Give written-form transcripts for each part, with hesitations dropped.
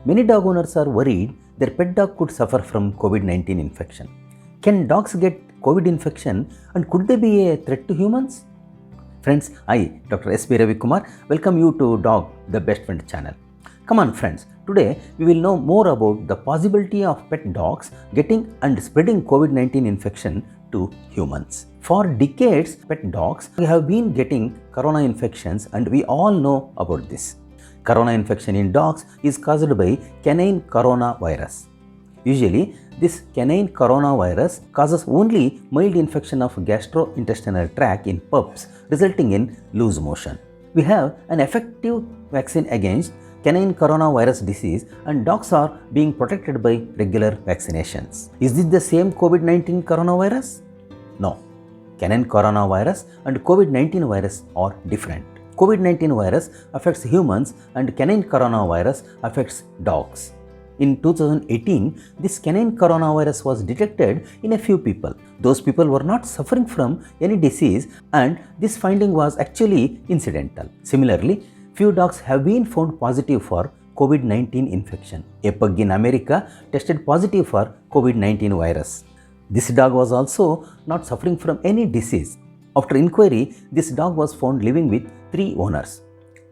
Many dog owners are worried their pet dog could suffer from COVID-19 infection. Can dogs get COVID infection and could they be a threat to humans? Friends, I, Dr. S. B. Ravi Kumar, welcome you to Dog, the Best Friend channel. Come on friends, today we will know more about the possibility of pet dogs getting and spreading COVID-19 infection to humans. For decades, pet dogs have been getting corona infections and we all know about this. Corona infection in dogs is caused by canine coronavirus. Usually, this canine coronavirus causes only mild infection of gastrointestinal tract in pups, resulting in loose motion. We have an effective vaccine against canine coronavirus disease and dogs are being protected by regular vaccinations. Is this the same COVID-19 coronavirus? No. Canine coronavirus and COVID-19 virus are different. COVID-19 virus affects humans and canine coronavirus affects dogs. In 2018, this canine coronavirus was detected in a few people. Those people were not suffering from any disease and this finding was actually incidental. Similarly, few dogs have been found positive for COVID-19 infection. A pug in America tested positive for COVID-19 virus. This dog was also not suffering from any disease. After inquiry, this dog was found living with 3 owners.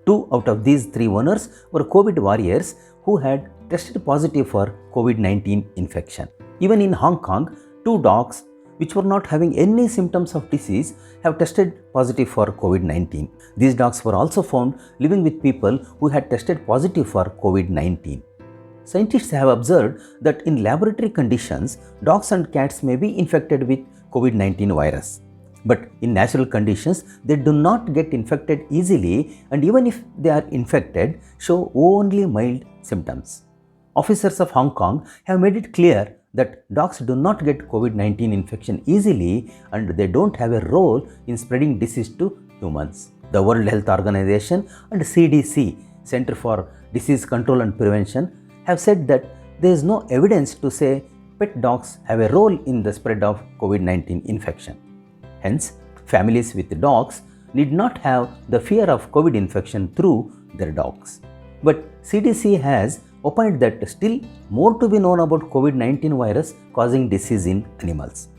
2 out of these 3 owners were COVID warriors who had tested positive for COVID-19 infection. Even in Hong Kong, 2 dogs which were not having any symptoms of disease have tested positive for COVID-19. These dogs were also found living with people who had tested positive for COVID-19. Scientists have observed that in laboratory conditions, dogs and cats may be infected with COVID-19 virus. But in natural conditions, they do not get infected easily and even if they are infected, show only mild symptoms. Officers of Hong Kong have made it clear that dogs do not get COVID-19 infection easily and they don't have a role in spreading disease to humans. The World Health Organization and CDC, Center for Disease Control and Prevention, have said that there is no evidence to say pet dogs have a role in the spread of COVID-19 infection. Hence, families with dogs need not have the fear of COVID infection through their dogs. But CDC has opined that still more to be known about COVID-19 virus causing disease in animals.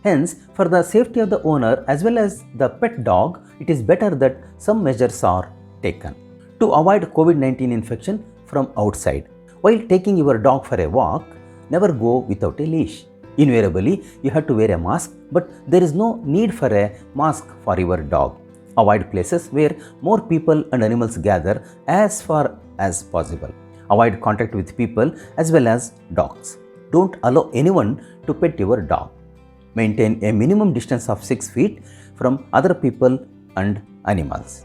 Hence, for the safety of the owner as well as the pet dog, it is better that some measures are taken. To avoid COVID-19 infection from outside, while taking your dog for a walk, never go without a leash. Invariably, you have to wear a mask, but there is no need for a mask for your dog. Avoid places where more people and animals gather as far as possible. Avoid contact with people as well as dogs. Don't allow anyone to pet your dog. Maintain a minimum distance of 6 feet from other people and animals.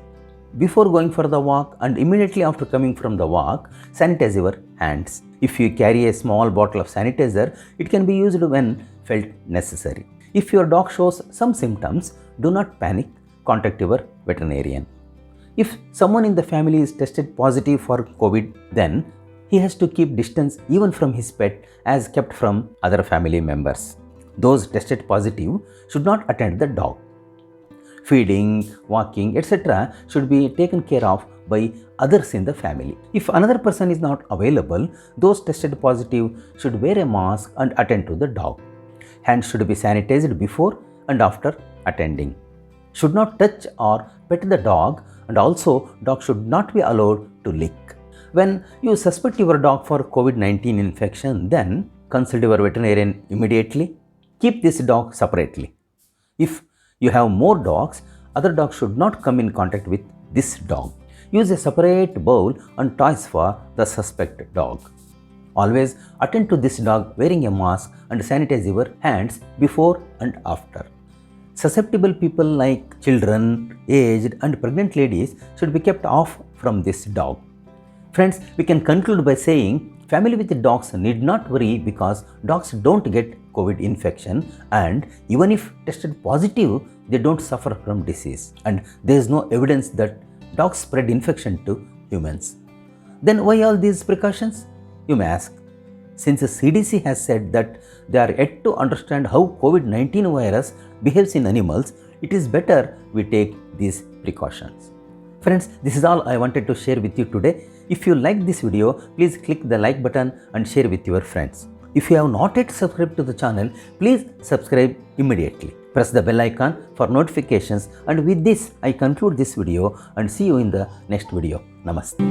Before going for the walk and immediately after coming from the walk, sanitize your hands. If you carry a small bottle of sanitizer, it can be used when felt necessary. If your dog shows some symptoms, do not panic, contact your veterinarian. If someone in the family is tested positive for COVID, then he has to keep distance even from his pet as kept from other family members. Those tested positive should not attend the dog. Feeding, walking, etc. should be taken care of by others in the family. If another person is not available, those tested positive should wear a mask and attend to the dog. Hands should be sanitized before and after attending. Should not touch or pet the dog and also dog should not be allowed to lick. When you suspect your dog for COVID-19 infection, then consult your veterinarian immediately. Keep this dog separately. If you have more dogs, other dogs should not come in contact with this dog. Use a separate bowl and toys for the suspect dog. Always attend to this dog wearing a mask and sanitize your hands before and after. Susceptible people like children, aged and pregnant ladies should be kept off from this dog. Friends, we can conclude by saying family with dogs need not worry because dogs don't get COVID infection and even if tested positive, they don't suffer from disease and there is no evidence that dogs spread infection to humans. Then why all these precautions? You may ask. Since the CDC has said that they are yet to understand how COVID-19 virus behaves in animals, it is better we take these precautions. Friends, this is all I wanted to share with you today. If you like this video, please click the like button and share with your friends. If you have not yet subscribed to the channel, please subscribe immediately. Press the bell icon for notifications, and with this I conclude this video and see you in the next video. Namaste.